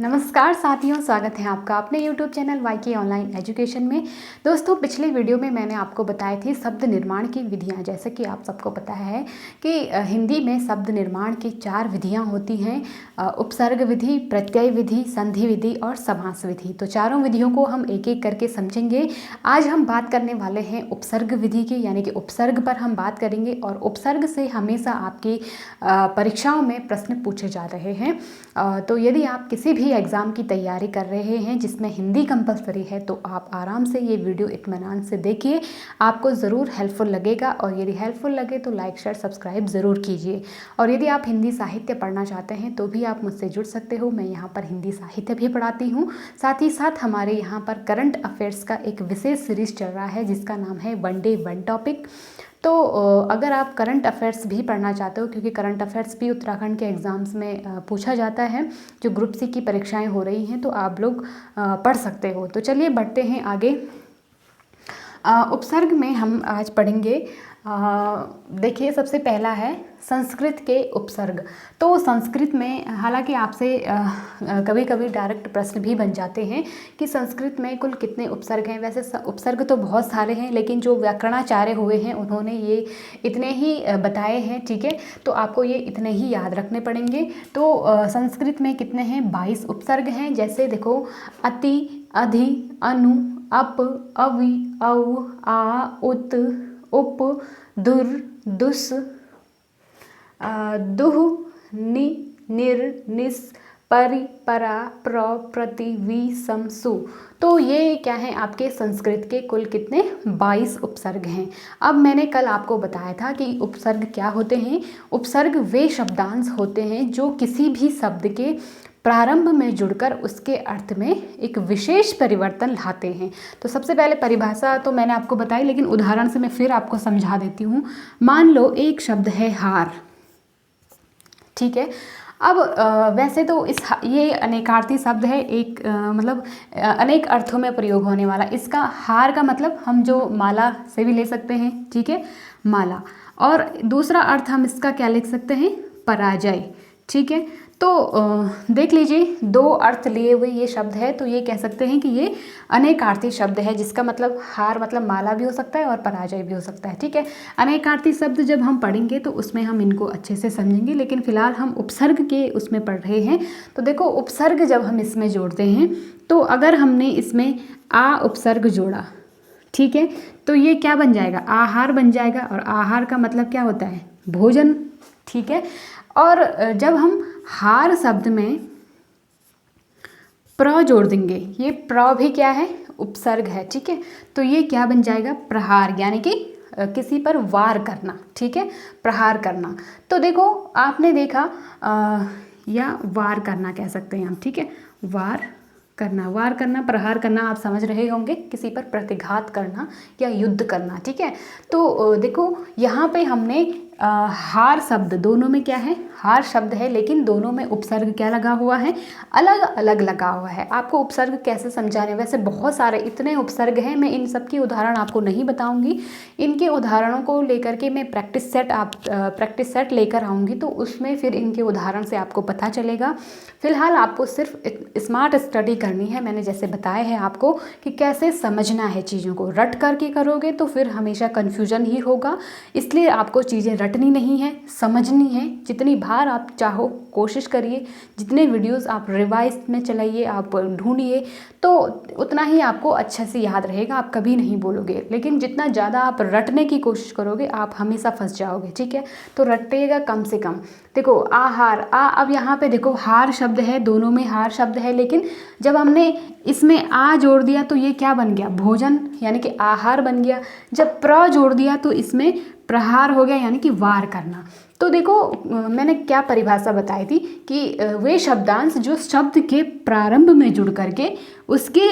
नमस्कार साथियों, स्वागत है आपका अपने YouTube channel YK online education में। दोस्तों, पिछले वीडियो में मैंने आपको बताई थी शब्द निर्माण की विधियां। जैसे कि आप सबको पता है कि हिंदी में शब्द निर्माण की 4 विधियां होती हैं, उपसर्ग विधि, प्रत्यय विधि, संधि विधि और समास विधि। तो चारों विधियों को हम एक एक करके समझेंगे। आज हम बात करने वाले हैं उपसर्ग विधि की, यानी कि उपसर्ग पर हम बात करेंगे। और उपसर्ग से हमेशा आपकी परीक्षाओं में प्रश्न पूछे जा रहे हैं। तो यदि आप किसी भी एग्ज़ाम की तैयारी कर रहे हैं जिसमें हिंदी कंपलसरी है, तो आप आराम से ये वीडियो इत्मीनान से देखिए, आपको ज़रूर हेल्पफुल लगेगा। और यदि हेल्पफुल लगे तो लाइक शेयर सब्सक्राइब ज़रूर कीजिए। और यदि आप हिंदी साहित्य पढ़ना चाहते हैं तो भी आप मुझसे जुड़ सकते हो। मैं यहाँ पर हिंदी साहित्य भी पढ़ाती हूँ। साथ ही साथ हमारे यहाँ पर करंट अफेयर्स का एक विशेष सीरीज़ चल रहा है जिसका नाम है वन डे वन टॉपिक। तो अगर आप करंट अफेयर्स भी पढ़ना चाहते हो, क्योंकि करंट अफेयर्स भी उत्तराखंड के एग्ज़ाम्स में पूछा जाता है, जो ग्रुप सी की परीक्षाएं हो रही हैं, तो आप लोग पढ़ सकते हो। तो चलिए बढ़ते हैं आगे। उपसर्ग में हम आज पढ़ेंगे। देखिए, सबसे पहला है संस्कृत के उपसर्ग। तो संस्कृत में हालांकि आपसे कभी कभी डायरेक्ट प्रश्न भी बन जाते हैं कि संस्कृत में कुल कितने उपसर्ग हैं। वैसे उपसर्ग तो बहुत सारे हैं, लेकिन जो व्याकरणाचार्य हुए हैं उन्होंने ये इतने ही बताए हैं, ठीक है। तो आपको ये इतने ही याद रखने पड़ेंगे। तो संस्कृत में कितने हैं? 22 उपसर्ग हैं। जैसे देखो, अति, अधि, अनु, अप, अवि, औ, आ, उत, उप, दुर, दुस, दुह, नि, निर, निस, परि, परा, प्र, प्रति, वि, सम, सु। तो ये क्या है? आपके संस्कृत के कुल कितने? 22 उपसर्ग हैं। अब मैंने कल आपको बताया था कि उपसर्ग क्या होते हैं। उपसर्ग वे शब्दांश होते हैं जो किसी भी शब्द के प्रारंभ में जुड़कर उसके अर्थ में एक विशेष परिवर्तन लाते हैं। तो सबसे पहले परिभाषा तो मैंने आपको बताई, लेकिन उदाहरण से मैं फिर आपको समझा देती हूँ। मान लो एक शब्द है हार, ठीक है। अब वैसे तो ये अनेकार्थी शब्द है, एक मतलब अनेक अर्थों में प्रयोग होने वाला। इसका हार का मतलब हम जो माला से भी ले सकते हैं, ठीक है, माला। और दूसरा अर्थ हम इसका क्या लिख सकते हैं? पराजय, ठीक है। तो देख लीजिए, 2 अर्थ लिए हुए ये शब्द है। तो ये कह सकते हैं कि ये अनेकार्थी शब्द है, जिसका मतलब हार मतलब माला भी हो सकता है और पराजय भी हो सकता है, ठीक है। अनेकार्थी शब्द जब हम पढ़ेंगे तो उसमें हम इनको अच्छे से समझेंगे, लेकिन फिलहाल हम उपसर्ग के उसमें पढ़ रहे हैं। तो देखो, उपसर्ग जब हम इसमें जोड़ते हैं, तो अगर हमने इसमें आ उपसर्ग जोड़ा, ठीक है, तो ये क्या बन जाएगा? आहार बन जाएगा। और आहार का मतलब क्या होता है? भोजन, ठीक है। और जब हम हार शब्द में प्र जोड़ देंगे, ये प्र भी क्या है? उपसर्ग है, ठीक है। तो ये क्या बन जाएगा? प्रहार, यानी कि किसी पर वार करना, ठीक है, प्रहार करना। तो देखो, आपने देखा या वार करना कह सकते हैं हम, ठीक है, वार करना, वार करना, प्रहार करना, आप समझ रहे होंगे, किसी पर प्रतिघात करना या युद्ध करना, ठीक है। तो देखो, यहाँ पे हमने हार शब्द, दोनों में क्या है? हार शब्द है, लेकिन दोनों में उपसर्ग क्या लगा हुआ है? अलग अलग लगा हुआ है। आपको उपसर्ग कैसे समझाने? वैसे बहुत सारे इतने उपसर्ग हैं, मैं इन सब की उदाहरण आपको नहीं बताऊंगी। इनके उदाहरणों को लेकर के मैं प्रैक्टिस सेट लेकर आऊँगी, तो उसमें फिर इनके उदाहरण से आपको पता चलेगा। फिलहाल आपको सिर्फ स्मार्ट स्टडी करनी है। मैंने जैसे बताया है आपको कि कैसे समझना है चीज़ों को। रट करके करोगे तो फिर हमेशा कन्फ्यूजन ही होगा, इसलिए आपको चीज़ें रटनी नहीं है, समझनी है। जितनी बार आप चाहो कोशिश करिए, जितने वीडियोस आप रिवाइज में चलाइए, आप ढूंढिए, तो उतना ही आपको अच्छे से याद रहेगा, आप कभी नहीं बोलोगे। लेकिन जितना ज़्यादा आप रटने की कोशिश करोगे, आप हमेशा फंस जाओगे, ठीक है। तो रटिएगा कम से कम। देखो, आहार, अब यहाँ पे देखो, हार शब्द है, दोनों में हार शब्द है, लेकिन जब हमने इसमें आ जोड़ दिया तो ये क्या बन गया? भोजन, यानी कि आहार बन गया। जब प्र जोड़ दिया तो इसमें प्रहार हो गया, यानी कि वार करना। तो देखो, मैंने क्या परिभाषा बताई थी कि वे शब्दांश जो शब्द के प्रारंभ में जुड़ करके उसके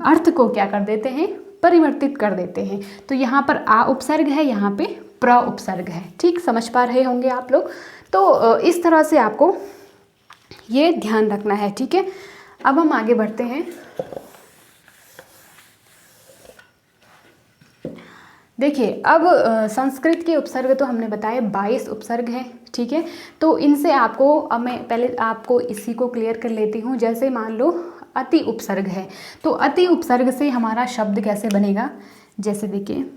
अर्थ को क्या कर देते हैं? परिवर्तित कर देते हैं। तो यहाँ पर आ उपसर्ग है, यहाँ पे प्र उपसर्ग है, ठीक, समझ पा रहे होंगे आप लोग। तो इस तरह से आपको ये ध्यान रखना है, ठीक है। अब हम आगे बढ़ते हैं। देखिए अब संस्कृत के उपसर्ग तो हमने बताया 22 उपसर्ग हैं, ठीक है। तो इनसे आपको, अब मैं पहले आपको इसी को क्लियर कर लेती हूँ। जैसे मान लो अति उपसर्ग है, तो अति उपसर्ग से हमारा शब्द कैसे बनेगा, जैसे देखिए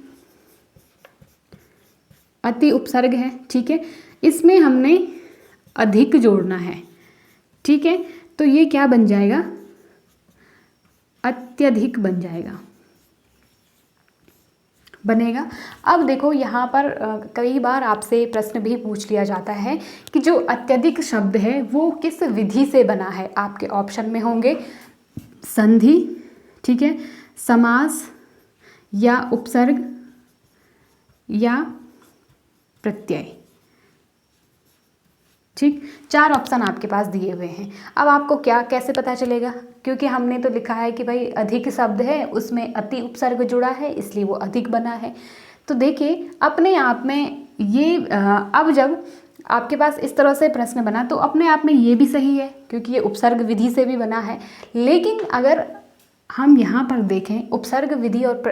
अति उपसर्ग है, ठीक है, इसमें हमने अधिक जोड़ना है, ठीक है, तो ये क्या बन जाएगा, अत्यधिक बन जाएगा, बनेगा। अब देखो यहाँ पर कई बार आपसे प्रश्न भी पूछ लिया जाता है कि जो अत्यधिक शब्द है वो किस विधि से बना है। आपके ऑप्शन में होंगे संधि, ठीक है, समास या उपसर्ग या प्रत्यय, ठीक। 4 ऑप्शन आपके पास दिए हुए हैं। अब आपको क्या कैसे पता चलेगा, क्योंकि हमने तो लिखा है कि भाई अधिक शब्द है उसमें अति उपसर्ग जुड़ा है इसलिए वो अधिक बना है। तो देखिए अपने आप में ये अब जब आपके पास इस तरह से प्रश्न बना तो अपने आप में ये भी सही है क्योंकि ये उपसर्ग विधि से भी बना है। लेकिन अगर हम यहाँ पर देखें उपसर्ग विधि और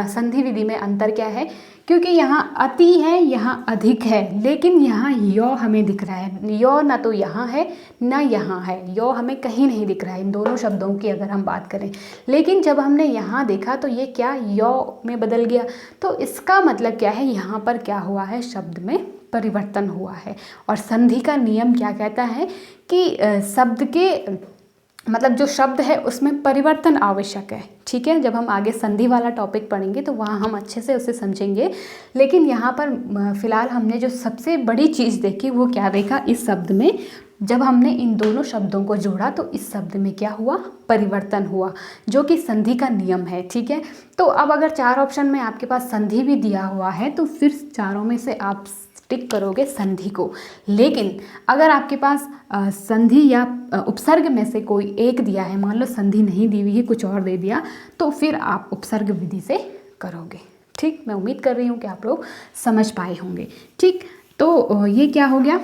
संधि विधि में अंतर क्या है, क्योंकि यहाँ अति है यहाँ अधिक है, लेकिन यहाँ यो हमें दिख रहा है, यो ना तो यहाँ है ना यहाँ है, यो हमें कहीं नहीं दिख रहा है इन दोनों शब्दों की अगर हम बात करें। लेकिन जब हमने यहाँ देखा तो ये क्या यो में बदल गया, तो इसका मतलब क्या है, यहाँ पर क्या हुआ है, शब्द में परिवर्तन हुआ है। और संधि का नियम क्या कहता है कि शब्द के मतलब जो शब्द है उसमें परिवर्तन आवश्यक है, ठीक है। जब हम आगे संधि वाला टॉपिक पढ़ेंगे तो वहाँ हम अच्छे से उसे समझेंगे। लेकिन यहाँ पर फिलहाल हमने जो सबसे बड़ी चीज़ देखी वो क्या देखा, इस शब्द में जब हमने इन दोनों शब्दों को जोड़ा तो इस शब्द में क्या हुआ, परिवर्तन हुआ, जो कि संधि का नियम है, ठीक है। तो अब अगर 4 ऑप्शन में आपके पास संधि भी दिया हुआ है तो फिर चारों में से आप टिक करोगे संधि को। लेकिन अगर आपके पास संधि या उपसर्ग में से कोई एक दिया है, मान लो संधि नहीं दी हुई है कुछ और दे दिया, तो फिर आप उपसर्ग विधि से करोगे, ठीक। मैं उम्मीद कर रही हूँ कि आप लोग समझ पाए होंगे, ठीक। तो ये क्या हो गया,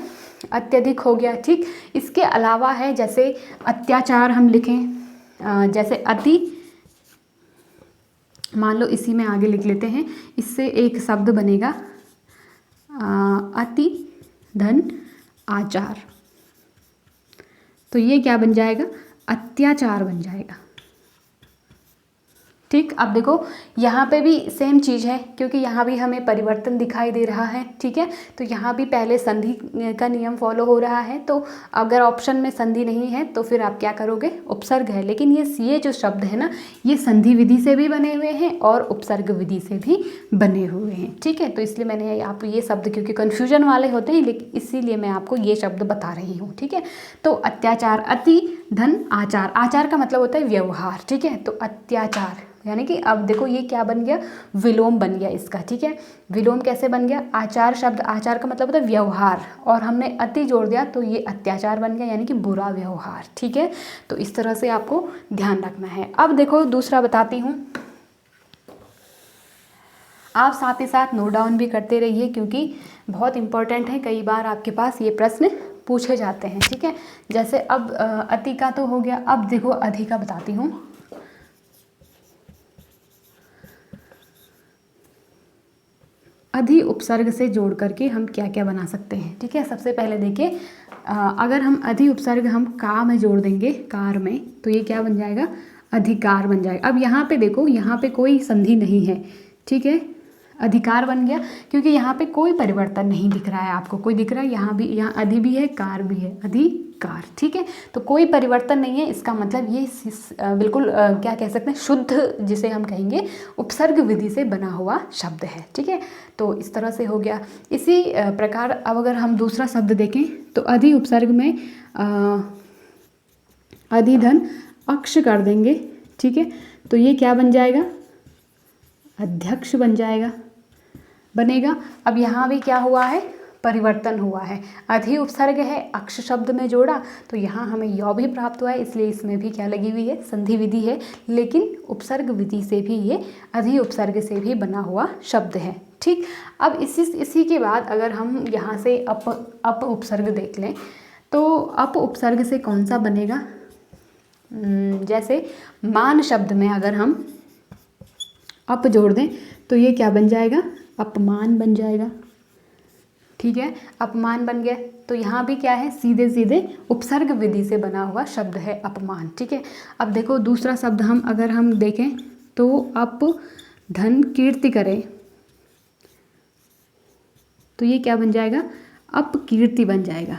अत्यधिक हो गया, ठीक। इसके अलावा है जैसे अत्याचार हम लिखें, जैसे अति, मान लो इसी में आगे लिख लेते हैं, इससे एक शब्द बनेगा अति धन आचार, तो ये क्या बन जाएगा, अत्याचार बन जाएगा, ठीक। अब देखो यहाँ पे भी सेम चीज़ है क्योंकि यहाँ भी हमें परिवर्तन दिखाई दे रहा है, ठीक है। तो यहाँ भी पहले संधि का नियम फॉलो हो रहा है। तो अगर ऑप्शन में संधि नहीं है तो फिर आप क्या करोगे, उपसर्ग है। लेकिन ये जो शब्द है ना, ये संधि विधि से भी बने हुए हैं और उपसर्ग विधि से भी बने हुए हैं, ठीक है। तो इसलिए मैंने आप ये शब्द क्योंकि कन्फ्यूजन वाले होते हैं, लेकिन इसीलिए मैं आपको ये शब्द बता रही हूँ, ठीक है। तो अत्याचार, अति धन आचार, आचार का मतलब होता है व्यवहार, ठीक है। तो अत्याचार यानी कि अब देखो ये क्या बन गया, विलोम बन गया इसका, ठीक है। विलोम कैसे बन गया, आचार शब्द, आचार का मतलब होता है व्यवहार, और हमने अति जोड़ दिया तो ये अत्याचार बन गया यानी कि बुरा व्यवहार, ठीक है। तो इस तरह से आपको ध्यान रखना है। अब देखो दूसरा बताती हूँ, आप साथ ही साथ नोट डाउन भी करते रहिए क्योंकि बहुत इंपॉर्टेंट है, कई बार आपके पास ये प्रश्न पूछे जाते हैं, ठीक है। जैसे अब अति का तो हो गया, अब देखो अधि का बताती हूँ। अधि उपसर्ग से जोड़ करके हम क्या क्या बना सकते हैं, ठीक है। सबसे पहले देखिए अगर हम अधि उपसर्ग हम का में जोड़ देंगे, कार में, तो ये क्या बन जाएगा, अधिकार बन जाएगा। अब यहाँ पे देखो, यहाँ पे कोई संधि नहीं है, ठीक है, अधिकार बन गया क्योंकि यहाँ पे कोई परिवर्तन नहीं दिख रहा है आपको, कोई दिख रहा है यहाँ भी, यहाँ अधि भी है कार भी है, अधिकार, ठीक है। तो कोई परिवर्तन नहीं है, इसका मतलब ये बिल्कुल क्या कह सकते हैं, शुद्ध जिसे हम कहेंगे उपसर्ग विधि से बना हुआ शब्द है, ठीक है। तो इस तरह से हो गया। इसी प्रकार अब अगर हम दूसरा शब्द देखें तो अधि उपसर्ग में अधिधन अक्ष कर देंगे, ठीक है। तो ये क्या बन जाएगा, अध्यक्ष बन जाएगा, बनेगा। अब यहाँ भी क्या हुआ है, परिवर्तन हुआ है, अधि उपसर्ग है, अक्ष शब्द में जोड़ा तो यहाँ हमें यौ भी प्राप्त हुआ है, इसलिए इसमें भी क्या लगी हुई है, संधि विधि है। लेकिन उपसर्ग विधि से भी ये अधि उपसर्ग से भी बना हुआ शब्द है, ठीक। अब इसी के बाद अगर हम यहाँ से अप उपसर्ग देख लें तो अप उपसर्ग से कौन सा बनेगा, जैसे मान शब्द में अगर हम अप जोड़ दें तो ये क्या बन जाएगा, अपमान बन जाएगा। ठीक है, अपमान बन गया। तो यहाँ भी क्या है, सीधे सीधे उपसर्ग विधि से बना हुआ शब्द है अपमान। ठीक है, अब देखो दूसरा शब्द अगर हम देखें तो अप धन कीर्ति करें, तो ये क्या बन जाएगा, अपकीर्ति बन जाएगा।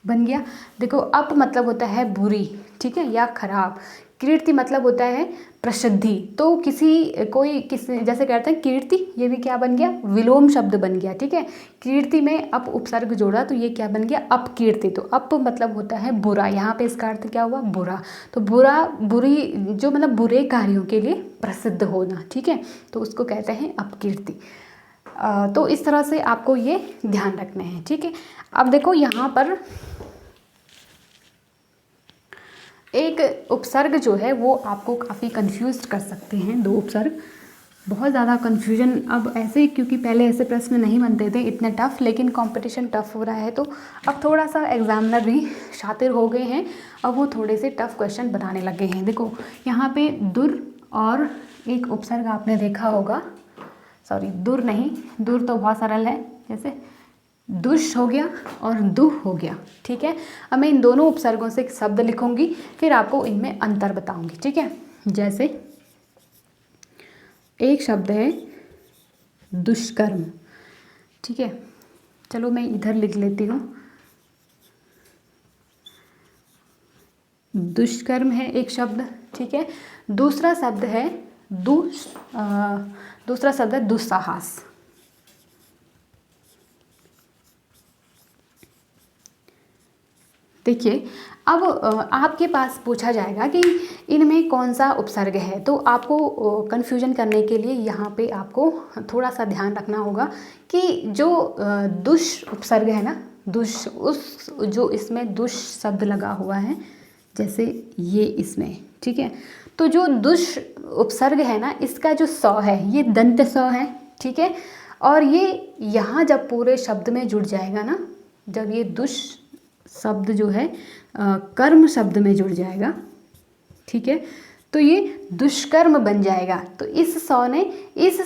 बन गया। देखो अप मतलब होता है बुरी, ठीक है, या खराब। कीर्ति मतलब होता है प्रसिद्धि। तो किसी जैसे कहते हैं कीर्ति, ये भी क्या बन गया, विलोम शब्द बन गया। ठीक है, कीर्ति में अप उपसर्ग जोड़ा तो ये क्या बन गया, अपकीर्ति। तो अप मतलब होता है बुरा, यहाँ पे इसका अर्थ क्या हुआ, बुरा। तो बुरी जो मतलब बुरे कार्यों के लिए प्रसिद्ध होना। ठीक है, तो उसको कहते हैं अपकीर्ति। तो इस तरह से आपको ये ध्यान रखने हैं। ठीक है, अब देखो यहाँ पर एक उपसर्ग जो है वो आपको काफ़ी कंफ्यूज कर सकते हैं। दो उपसर्ग, बहुत ज़्यादा कंफ्यूजन अब ऐसे, क्योंकि पहले ऐसे प्रश्न नहीं बनते थे इतने टफ, लेकिन कंपटीशन टफ हो रहा है तो अब थोड़ा सा एग्जामिनर भी शातिर हो गए हैं, अब वो थोड़े से टफ क्वेश्चन बनाने लगे हैं। देखो यहाँ पे दुर और एक उपसर्ग आपने देखा होगा, सॉरी दुर नहीं, दुर तो बहुत सरल है, जैसे दुष हो गया और दुह हो गया। ठीक है, अब मैं इन दोनों उपसर्गों से एक शब्द लिखूंगी, फिर आपको इनमें अंतर बताऊंगी। ठीक है, जैसे एक शब्द है दुष्कर्म। ठीक है, चलो मैं इधर लिख लेती हूँ, दुष्कर्म है एक शब्द। ठीक है, दूसरा शब्द है दुस्साहस। देखिए अब आपके पास पूछा जाएगा कि इनमें कौन सा उपसर्ग है, तो आपको कन्फ्यूजन करने के लिए यहाँ पे आपको थोड़ा सा ध्यान रखना होगा कि जो दुष उपसर्ग है ना, दुष, उस जो इसमें दुष शब्द लगा हुआ है, जैसे ये इसमें। ठीक है, तो जो दुष उपसर्ग है ना, इसका जो सौ है ये दंत सौ है। ठीक है, और ये यहाँ जब पूरे शब्द में जुड़ जाएगा ना, जब ये दुष शब्द जो है कर्म शब्द में जुड़ जाएगा, ठीक है, तो ये दुष्कर्म बन जाएगा। तो इस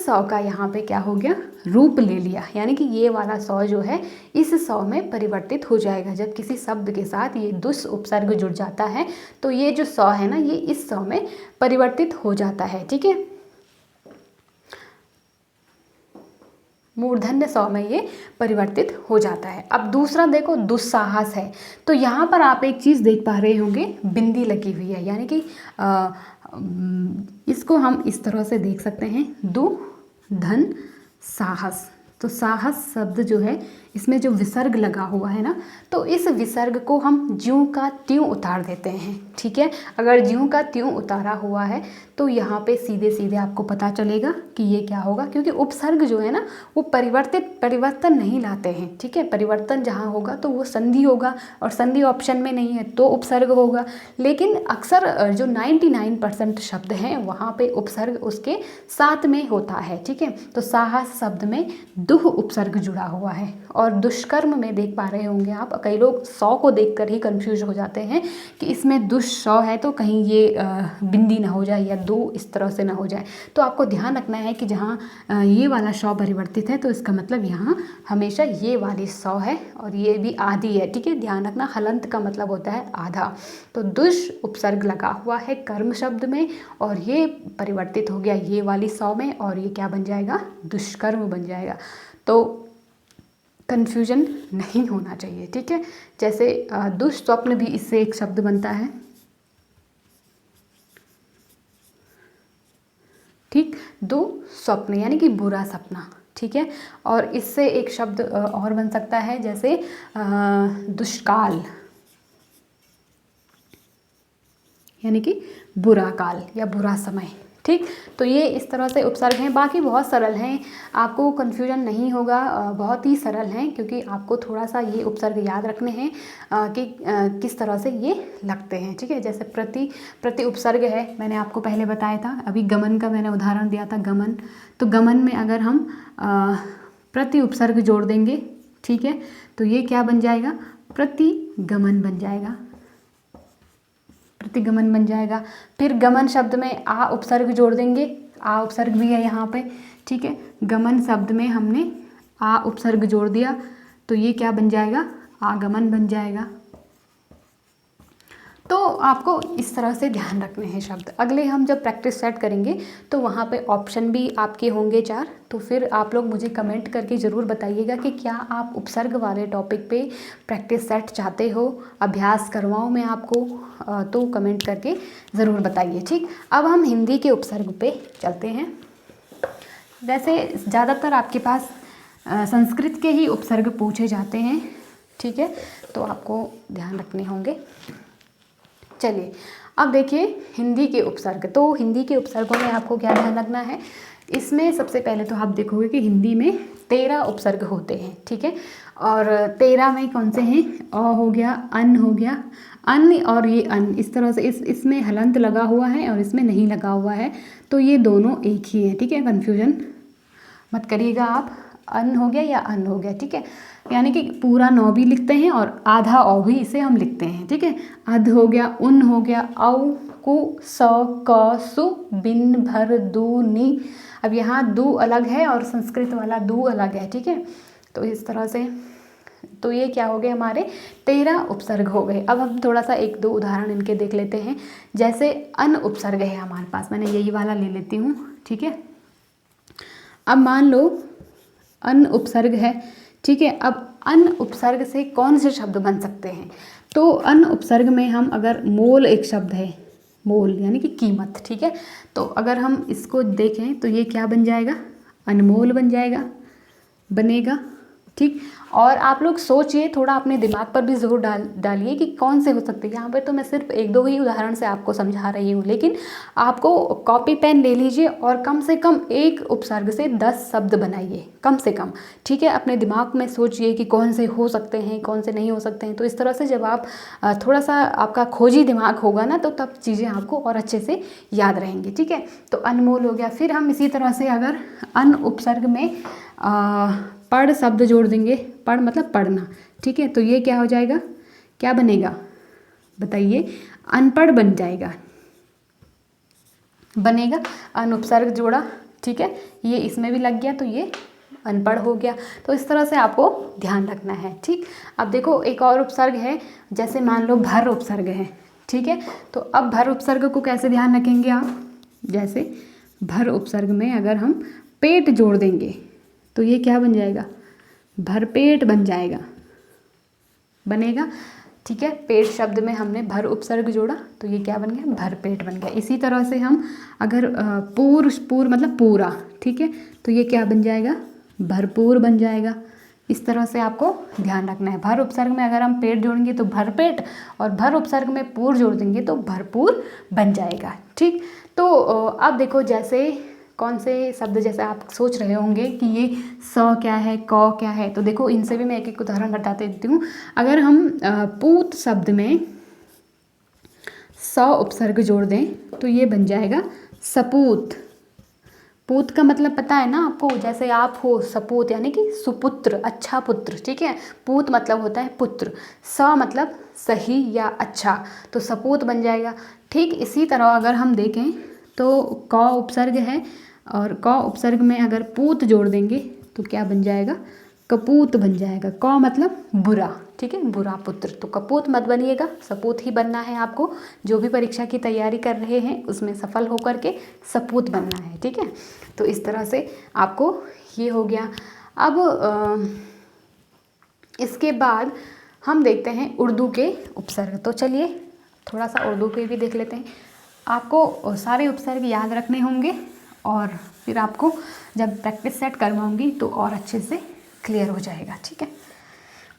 सौ का यहाँ पे क्या हो गया, रूप ले लिया, यानी कि ये वाला सौ जो है इस सौ में परिवर्तित हो जाएगा। जब किसी शब्द के साथ ये दुष् उपसर्ग जुड़ जाता है तो ये जो सौ है ना, ये इस सौ में परिवर्तित हो जाता है। ठीक है, मूर्धन्य सौ में ये परिवर्तित हो जाता है। अब दूसरा देखो दुस्साहस है, तो यहाँ पर आप एक चीज़ देख पा रहे होंगे, बिंदी लगी हुई है, यानी कि इसको हम इस तरह से देख सकते हैं, दु धन साहस। तो साहस शब्द जो है इसमें जो विसर्ग लगा हुआ है ना, तो इस विसर्ग को हम ज्यों का त्यों उतार देते हैं। ठीक है, अगर ज्यों का त्यों उतारा हुआ है तो यहाँ पे सीधे सीधे आपको पता चलेगा कि ये क्या होगा, क्योंकि उपसर्ग जो है ना वो परिवर्तन नहीं लाते हैं। ठीक है, परिवर्तन जहाँ होगा तो वो संधि होगा, और संधि ऑप्शन में नहीं है तो उपसर्ग होगा। लेकिन अक्सर जो 99% शब्द हैं वहाँ पे उपसर्ग उसके साथ में होता है। ठीक है, तो साहस शब्द में दुह उपसर्ग जुड़ा हुआ है। और दुष्कर्म में देख पा रहे होंगे आप, कई लोग सौ को देखकर ही कंफ्यूज हो जाते हैं कि इसमें दुष्सौ है तो कहीं ये बिंदी ना हो जाए या दो इस तरह से ना हो जाए। तो आपको ध्यान रखना है कि जहाँ ये वाला सौ परिवर्तित है तो इसका मतलब यहाँ हमेशा ये वाली सौ है, और ये भी आधी है। ठीक है, ध्यान रखना, हलंत का मतलब होता है आधा। तो दुष उपसर्ग लगा हुआ है कर्म शब्द में, और ये परिवर्तित हो गया ये वाली सौ में, और ये क्या बन जाएगा, दुष्कर्म बन जाएगा। तो कन्फ्यूजन नहीं होना चाहिए। ठीक है, जैसे दुष्स्वप्न भी इससे एक शब्द बनता है। ठीक, दुस्वप्न यानी कि बुरा सपना। ठीक है, और इससे एक शब्द और बन सकता है, जैसे दुष्काल, यानी कि बुरा काल या बुरा समय। ठीक, तो ये इस तरह से उपसर्ग हैं, बाकी बहुत सरल हैं, आपको कन्फ्यूजन नहीं होगा, बहुत ही सरल हैं, क्योंकि आपको थोड़ा सा ये उपसर्ग याद रखने हैं कि किस तरह से ये लगते हैं। ठीक है, जैसे प्रति उपसर्ग है, मैंने आपको पहले बताया था, अभी गमन का मैंने उदाहरण दिया था, गमन। तो गमन में अगर हम प्रति उपसर्ग जोड़ देंगे, ठीक है, तो ये क्या बन जाएगा, प्रतिगमन बन जाएगा, प्रतिगमन बन जाएगा। फिर गमन शब्द में आ उपसर्ग जोड़ देंगे, आ उपसर्ग भी है यहाँ पे, ठीक है। गमन शब्द में हमने आ उपसर्ग जोड़ दिया तो ये क्या बन जाएगा, आगमन बन जाएगा। तो आपको इस तरह से ध्यान रखने हैं शब्द। अगले हम जब प्रैक्टिस सेट करेंगे तो वहाँ पे ऑप्शन भी आपके होंगे 4, तो फिर आप लोग मुझे कमेंट करके ज़रूर बताइएगा कि क्या आप उपसर्ग वाले टॉपिक पे प्रैक्टिस सेट चाहते हो, अभ्यास करवाऊँ मैं आपको, तो कमेंट करके ज़रूर बताइए, ठीक। अब हम हिंदी के उपसर्ग पे चलते हैं। वैसे ज़्यादातर आपके पास संस्कृत के ही उपसर्ग पूछे जाते हैं, ठीक है, तो आपको ध्यान रखने होंगे। चलिए अब देखिए हिंदी के उपसर्ग। तो हिंदी के उपसर्गों में आपको क्या ध्यान रखना है, इसमें सबसे पहले तो आप देखोगे कि हिंदी में 13 उपसर्ग होते हैं, ठीक है। और 13 में कौन से हैं, अ हो गया, अन हो गया, अन और ये अन, इस तरह से इसमें हलंत लगा हुआ है और इसमें नहीं लगा हुआ है, तो ये दोनों एक ही है, ठीक है। कन्फ्यूजन मत करिएगा आप, अन हो गया या अन हो गया, ठीक है। यानी कि पूरा नौ भी लिखते हैं और आधा औ भी इसे हम लिखते हैं, ठीक है। अध हो गया, उन हो गया, औ, कु, स, क, सु, बिन, भर, दू, नी। अब यहाँ दू अलग है और संस्कृत वाला दू अलग है, ठीक है। तो इस तरह से तो ये क्या हो गए, हमारे 13 उपसर्ग हो गए। अब हम थोड़ा सा 1-2 उदाहरण इनके देख लेते हैं। जैसे अन उपसर्ग है हमारे पास, मैंने यही वाला ले लेती हूँ, ठीक है। अब मान लो अन उपसर्ग है, ठीक है। अब अन उपसर्ग से कौन से शब्द बन सकते हैं, तो अन उपसर्ग में हम अगर मोल एक शब्द है, मोल यानी कि कीमत, ठीक है। तो अगर हम इसको देखें तो ये क्या बन जाएगा, अनमोल बन जाएगा, बनेगा, ठीक। और आप लोग सोचिए, थोड़ा अपने दिमाग पर भी जोर डालिए कि कौन से हो सकते हैं। यहाँ पे तो मैं सिर्फ 1-2 ही उदाहरण से आपको समझा रही हूँ, लेकिन आपको कॉपी पेन ले लीजिए और कम से कम एक उपसर्ग से 10 शब्द बनाइए, कम से कम, ठीक है। अपने दिमाग में सोचिए कि कौन से हो सकते हैं, कौन से नहीं हो सकते हैं। तो इस तरह से जब आप थोड़ा सा आपका खोजी दिमाग होगा ना, तो तब चीज़ें आपको और अच्छे से याद रहेंगी, ठीक है। तो अनमोल हो गया। फिर हम इसी तरह से अगर अन उपसर्ग में पढ़ शब्द जोड़ देंगे, पढ़ मतलब पढ़ना, ठीक है। तो ये क्या हो जाएगा, क्या बनेगा बताइए, अनपढ़ बन जाएगा, बनेगा। अन उपसर्ग जोड़ा, ठीक है, ये इसमें भी लग गया तो ये अनपढ़ हो गया। तो इस तरह से आपको ध्यान रखना है, ठीक। अब देखो एक और उपसर्ग है, जैसे मान लो भर उपसर्ग है, ठीक है। तो अब भर उपसर्ग को कैसे ध्यान रखेंगे आप, जैसे भर उपसर्ग में अगर हम पेट जोड़ देंगे तो ये क्या बन जाएगा, भरपेट बन जाएगा, बनेगा, ठीक है। पेट शब्द में हमने भर उपसर्ग जोड़ा तो ये क्या बन गया, भरपेट बन गया। इसी तरह से हम अगर पूर मतलब पूरा, ठीक है, तो ये क्या बन जाएगा, भरपूर बन जाएगा। इस तरह से आपको ध्यान रखना है। भर उपसर्ग में अगर हम पेट जोड़ेंगे तो भरपेट, और भर उपसर्ग में पूर जोड़ देंगे तो भरपूर बन जाएगा, ठीक। तो अब देखो जैसे कौन से शब्द, जैसे आप सोच रहे होंगे कि ये स क्या है, क क्या है, तो देखो इनसे भी मैं एक एक उदाहरण बता देती हूँ। अगर हम पूत शब्द में स उपसर्ग जोड़ दें तो ये बन जाएगा सपूत। पूत का मतलब पता है ना आपको, जैसे आप हो सपूत यानी कि सुपुत्र, अच्छा पुत्र, ठीक है। पूत मतलब होता है पुत्र, स मतलब सही या अच्छा, तो सपूत बन जाएगा, ठीक। इसी तरह अगर हम देखें तो क उपसर्ग है और क उपसर्ग में अगर पूत जोड़ देंगे तो क्या बन जाएगा, कपूत बन जाएगा। क मतलब बुरा, ठीक है, बुरा पुत्र। तो कपूत मत बनिएगा, सपूत ही बनना है आपको। जो भी परीक्षा की तैयारी कर रहे हैं उसमें सफल होकर के सपूत बनना है, ठीक है। तो इस तरह से आपको ये हो गया। अब इसके बाद हम देखते हैं उर्दू के उपसर्ग। तो चलिए थोड़ा सा उर्दू के भी देख लेते हैं। आपको सारे उपसर्ग याद रखने होंगे और फिर आपको जब प्रैक्टिस सेट करवाऊंगी तो और अच्छे से क्लियर हो जाएगा, ठीक है।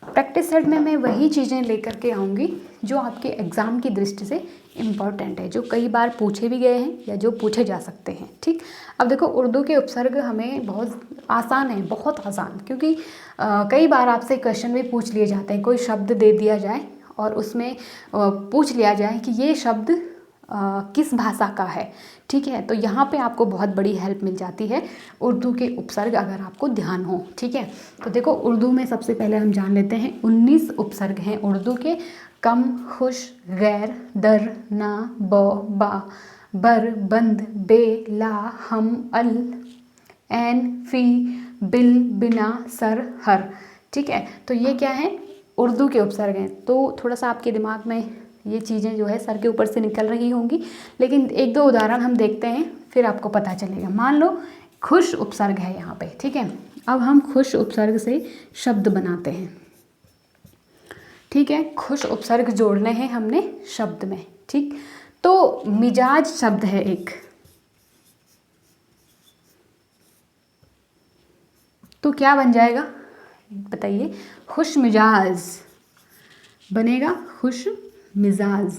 प्रैक्टिस सेट में मैं वही चीज़ें लेकर के आऊँगी जो आपके एग्ज़ाम की दृष्टि से इम्पॉर्टेंट है, जो कई बार पूछे भी गए हैं या जो पूछे जा सकते हैं, ठीक। अब देखो उर्दू के उपसर्ग हमें बहुत आसान है, बहुत आसान, क्योंकि कई बार आपसे क्वेश्चन भी पूछ लिए जाते हैं। कोई शब्द दे दिया जाए और उसमें पूछ लिया जाए कि ये शब्द किस भाषा का है, ठीक है। तो यहाँ पे आपको बहुत बड़ी हेल्प मिल जाती है उर्दू के उपसर्ग अगर आपको ध्यान हो, ठीक है। तो देखो उर्दू में सबसे पहले हम जान लेते हैं 19 उपसर्ग हैं उर्दू के। कम, खुश, गैर, दर, ना, ब, बा, बर, बंद, बे, ला, हम, अल, एन, फी, बिल, बिना, सर, हर। ठीक है, तो ये क्या है, उर्दू के उपसर्ग हैं। तो थोड़ा सा आपके दिमाग में ये चीज़ें जो है सर के ऊपर से निकल रही होंगी, लेकिन एक दो उदाहरण हम देखते हैं फिर आपको पता चलेगा। मान लो खुश उपसर्ग है यहाँ पे, ठीक है। अब हम खुश उपसर्ग से शब्द बनाते हैं, ठीक है। खुश उपसर्ग जोड़ने हैं हमने शब्द में, ठीक। तो मिजाज शब्द है एक, तो क्या बन जाएगा बताइए? खुश मिजाज बनेगा, खुश मिजाज।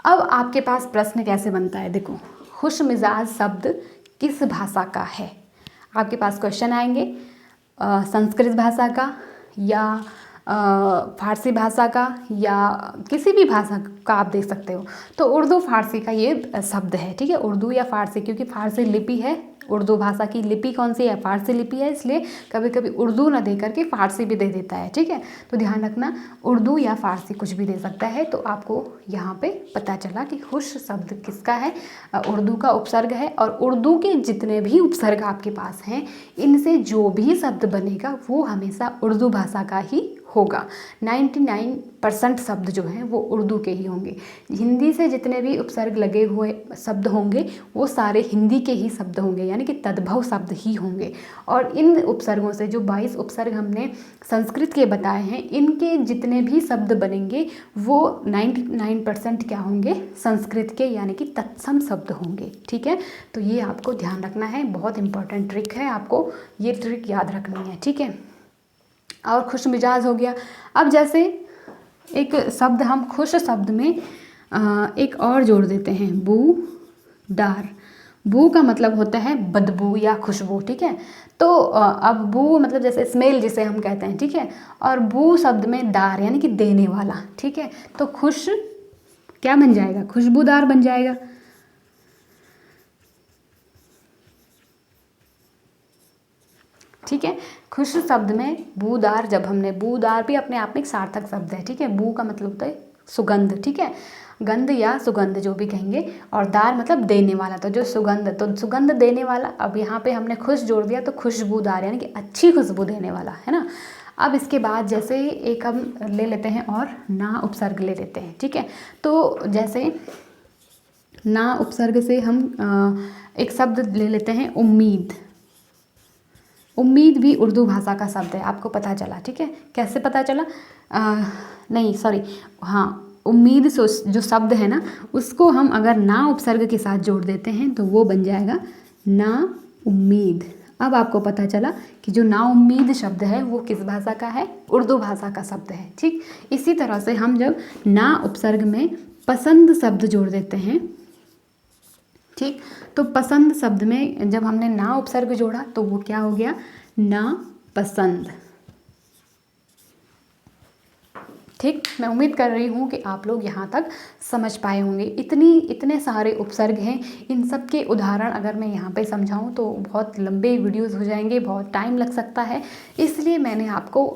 अब आपके पास प्रश्न कैसे बनता है, देखो, खुश मिजाज शब्द किस भाषा का है? आपके पास क्वेश्चन आएंगे संस्कृत भाषा का या फारसी भाषा का या किसी भी भाषा का आप देख सकते हो। तो उर्दू फारसी का ये शब्द है, ठीक है। उर्दू या फारसी, क्योंकि फारसी लिपि है, उर्दू भाषा की लिपि कौन सी है? फारसी लिपि है, इसलिए कभी कभी उर्दू ना दे करके फारसी भी दे देता है, ठीक है। तो ध्यान रखना, उर्दू या फारसी कुछ भी दे सकता है। तो आपको यहाँ पे पता चला कि खुश शब्द किसका है, उर्दू का उपसर्ग है। और उर्दू के जितने भी उपसर्ग आपके पास हैं, इनसे जो भी शब्द बनेगा वो हमेशा उर्दू भाषा का ही होगा। 99% शब्द जो हैं वो उर्दू के ही होंगे। हिंदी से जितने भी उपसर्ग लगे हुए शब्द होंगे वो सारे हिंदी के ही शब्द होंगे, यानी कि तद्भव शब्द ही होंगे। और इन उपसर्गों से जो 22 उपसर्ग हमने संस्कृत के बताए हैं, इनके जितने भी शब्द बनेंगे वो 99% क्या होंगे? संस्कृत के, यानी कि तत्सम शब्द होंगे, ठीक है। तो ये आपको ध्यान रखना है, बहुत इंपॉर्टेंट ट्रिक है, आपको ये ट्रिक याद रखनी है, ठीक है। और खुश मिजाज हो गया। अब जैसे एक शब्द हम खुश शब्द में एक और जोड़ देते हैं, बू दार। बू का मतलब होता है बदबू या खुशबू, ठीक है। तो अब बू मतलब जैसे स्मेल जिसे हम कहते हैं, ठीक है। और बू शब्द में दार यानी कि देने वाला, ठीक है। तो खुश क्या बन जाएगा? खुशबूदार बन जाएगा। ठीक है, खुश शब्द में बूदार, जब हमने बूदार भी अपने आप में एक सार्थक शब्द है, ठीक है। बू का मतलब होता है सुगंध, ठीक है, गंध या सुगंध जो भी कहेंगे, और दार मतलब देने वाला, तो जो सुगंध, तो सुगंध देने वाला। अब यहाँ पे हमने खुश जोड़ दिया तो खुशबूदार यानी कि अच्छी खुशबू देने वाला, है ना। अब इसके बाद जैसे एक हम ले लेते हैं और ना उपसर्ग ले लेते हैं, ठीक है। तो जैसे ना उपसर्ग से हम एक शब्द ले लेते हैं उम्मीद। उम्मीद भी उर्दू भाषा का शब्द है, आपको पता चला, ठीक है। कैसे पता चला? नहीं सॉरी, हाँ, उम्मीद जो शब्द है ना, उसको हम अगर ना उपसर्ग के साथ जोड़ देते हैं तो वो बन जाएगा ना उम्मीद। अब आपको पता चला कि जो ना उम्मीद शब्द है वो किस भाषा का है? उर्दू भाषा का शब्द है, ठीक। इसी तरह से हम जब ना उपसर्ग में पसंद शब्द जोड़ देते हैं, ठीक, तो पसंद शब्द में जब हमने ना उपसर्ग जोड़ा तो वो क्या हो गया? ना पसंद, ठीक। मैं उम्मीद कर रही हूँ कि आप लोग यहाँ तक समझ पाए होंगे। इतने सारे उपसर्ग हैं, इन सब के उदाहरण अगर मैं यहाँ पे समझाऊँ तो बहुत लंबे वीडियोस हो जाएंगे, बहुत टाइम लग सकता है। इसलिए मैंने आपको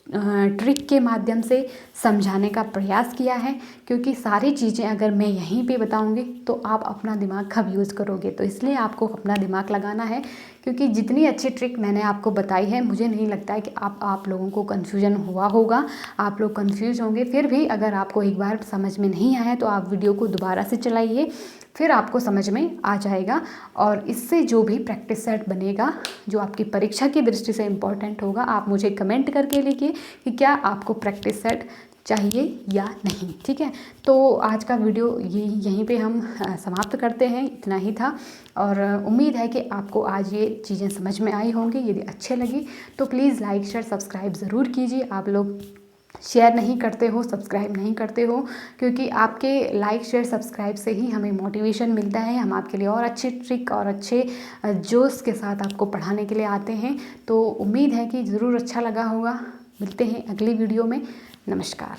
ट्रिक के माध्यम से समझाने का प्रयास किया है, क्योंकि सारी चीज़ें अगर मैं यहीं पे बताऊंगी तो आप अपना दिमाग कब यूज़ करोगे। तो इसलिए आपको अपना दिमाग लगाना है, क्योंकि जितनी अच्छी ट्रिक मैंने आपको बताई है, मुझे नहीं लगता है कि आप लोगों को कन्फ्यूजन हुआ होगा, आप लोग कन्फ्यूज होंगे। फिर भी अगर आपको एक बार समझ में नहीं आया तो आप वीडियो को दोबारा से चलाइए, फिर आपको समझ में आ जाएगा। और इससे जो भी प्रैक्टिस सेट बनेगा, जो आपकी परीक्षा की दृष्टि से इम्पॉर्टेंट होगा, आप मुझे कमेंट करके लिखिए कि क्या आपको प्रैक्टिस सेट चाहिए या नहीं, ठीक है। तो आज का वीडियो यहीं पे हम समाप्त करते हैं, इतना ही था। और उम्मीद है कि आपको आज ये चीज़ें समझ में आई होंगी। यदि अच्छे लगी तो प्लीज़ लाइक शेयर सब्सक्राइब ज़रूर कीजिए। आप लोग शेयर नहीं करते हो, सब्सक्राइब नहीं करते हो, क्योंकि आपके लाइक शेयर सब्सक्राइब से ही हमें मोटिवेशन मिलता है। हम आपके लिए और अच्छे ट्रिक और अच्छे जोश के साथ आपको पढ़ाने के लिए आते हैं। तो उम्मीद है कि ज़रूर अच्छा लगा होगा। मिलते हैं अगली वीडियो में। नमस्कार।